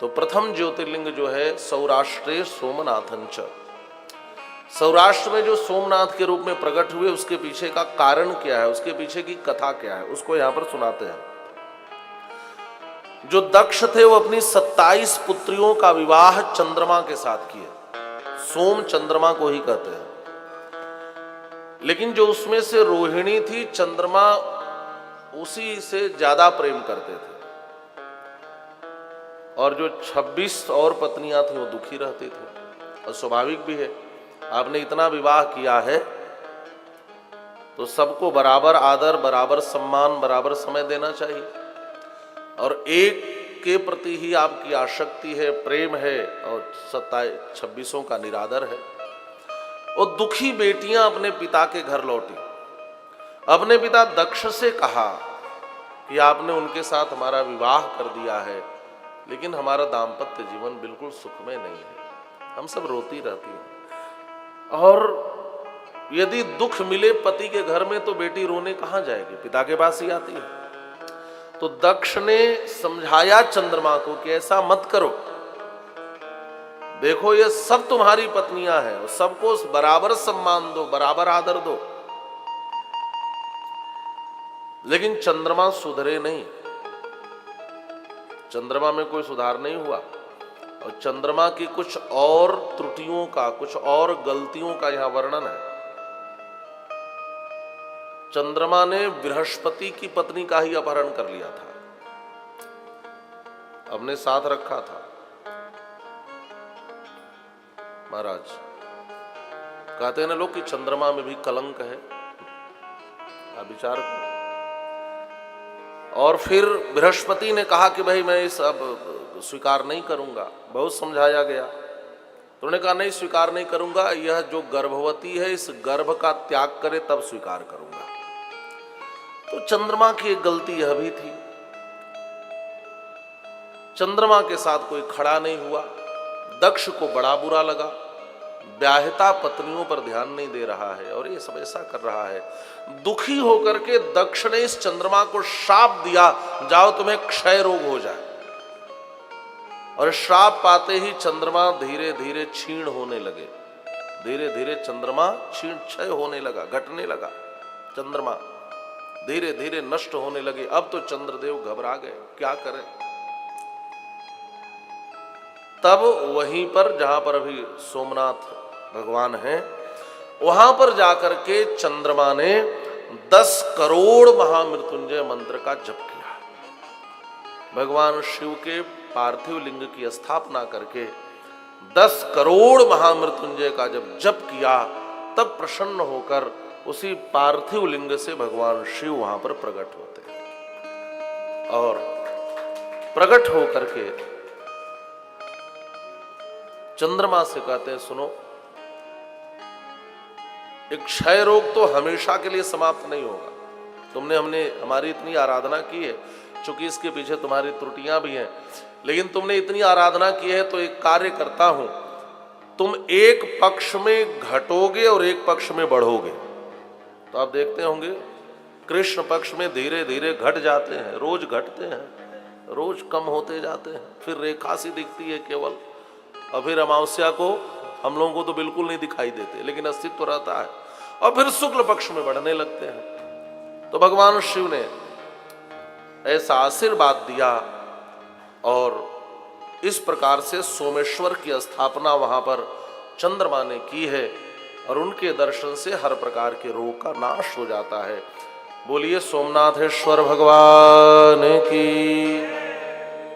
तो प्रथम ज्योतिर्लिंग जो है सौराष्ट्रे सोमनाथंच, सौराष्ट्र में जो सोमनाथ के रूप में प्रकट हुए उसके पीछे का कारण क्या है, उसके पीछे की कथा क्या है, उसको यहां पर सुनाते हैं। जो दक्ष थे वो अपनी 27 पुत्रियों का विवाह चंद्रमा के साथ किए, सोम चंद्रमा को ही कहते हैं। लेकिन जो उसमें से रोहिणी थी, चंद्रमा उसी से ज्यादा प्रेम करते थे, और जो 26 और पत्नियां थी वो दुखी रहती थी। और स्वाभाविक भी है, आपने इतना विवाह किया है तो सबको बराबर आदर, बराबर सम्मान, बराबर समय देना चाहिए। और एक के प्रति ही आपकी आसक्ति है, प्रेम है, और 26 का निरादर है। और दुखी बेटियां अपने पिता के घर लौटी, अपने पिता दक्ष से कहा कि आपने उनके साथ हमारा विवाह कर दिया है, लेकिन हमारा दाम्पत्य जीवन बिल्कुल सुखमय नहीं है, हम सब रोती रहती हैं। और यदि दुख मिले पति के घर में तो बेटी रोने कहां जाएगी, पिता के पास ही आती है। तो दक्ष ने समझाया चंद्रमा को कि ऐसा मत करो, देखो ये सब तुम्हारी पत्नियां हैं, सबको बराबर सम्मान दो, बराबर आदर दो। लेकिन चंद्रमा सुधरे नहीं, चंद्रमा में कोई सुधार नहीं हुआ। और चंद्रमा की कुछ और त्रुटियों का, कुछ और गलतियों का यहां वर्णन है। चंद्रमा ने बृहस्पति की पत्नी का ही अपहरण कर लिया था, अपने साथ रखा था। महाराज कहते हैं ना लोग कि चंद्रमा में भी कलंक है, आप विचार करो। और फिर बृहस्पति ने कहा कि भाई मैं इस अब स्वीकार नहीं करूंगा, बहुत समझाया गया तो उन्होंने कहा नहीं स्वीकार नहीं करूंगा, यह जो गर्भवती है इस गर्भ का त्याग करे तब स्वीकार करूंगा। तो चंद्रमा की एक गलती यह भी थी, चंद्रमा के साथ कोई खड़ा नहीं हुआ। दक्ष को बड़ा बुरा लगा, ब्याहता पत्नियों पर ध्यान नहीं दे रहा है और ये सब ऐसा कर रहा है। दुखी होकर के दक्ष ने इस चंद्रमा को श्राप दिया, जाओ तुम्हें क्षय रोग हो जाए। और श्राप पाते ही चंद्रमा धीरे धीरे क्षीण होने लगे, धीरे धीरे चंद्रमा क्षय होने लगा, घटने लगा, चंद्रमा धीरे धीरे नष्ट होने लगे। अब तो चंद्रदेव घबरा गए, क्या करें। तब वहीं पर जहां पर अभी सोमनाथ भगवान हैं, वहां पर जाकर के चंद्रमा ने 10 करोड़ महामृत्युंजय मंत्र का जप किया। भगवान शिव के पार्थिव लिंग की स्थापना करके 10 करोड़ महामृत्युंजय का जब जप किया, तब प्रसन्न होकर उसी पार्थिव लिंग से भगवान शिव वहां पर प्रकट होते हैं। और प्रकट होकर के चंद्रमा से कहते हैं सुनो, एक क्षय रोग तो हमेशा के लिए समाप्त नहीं होगा। हमने हमारी इतनी आराधना की है, चूंकि इसके पीछे तुम्हारी त्रुटियां भी हैं, लेकिन तुमने इतनी आराधना की है तो एक कार्य करता हूं, तुम एक पक्ष में घटोगे और एक पक्ष में बढ़ोगे। तो आप देखते होंगे कृष्ण पक्ष में धीरे धीरे घट जाते हैं, रोज घटते हैं, रोज कम होते जाते हैं, फिर रेखा सी दिखती है केवल, और फिर अमावस्या को हम लोगों को तो बिल्कुल नहीं दिखाई देते, लेकिन अस्तित्व रहता है, और फिर शुक्ल पक्ष में बढ़ने लगते हैं। तो भगवान शिव ने ऐसा आशीर्वाद दिया और इस प्रकार से सोमेश्वर की स्थापना वहां पर चंद्रमा ने की है, और उनके दर्शन से हर प्रकार के रोग का नाश हो जाता है। बोलिए सोमनाथेश्वर भगवान की।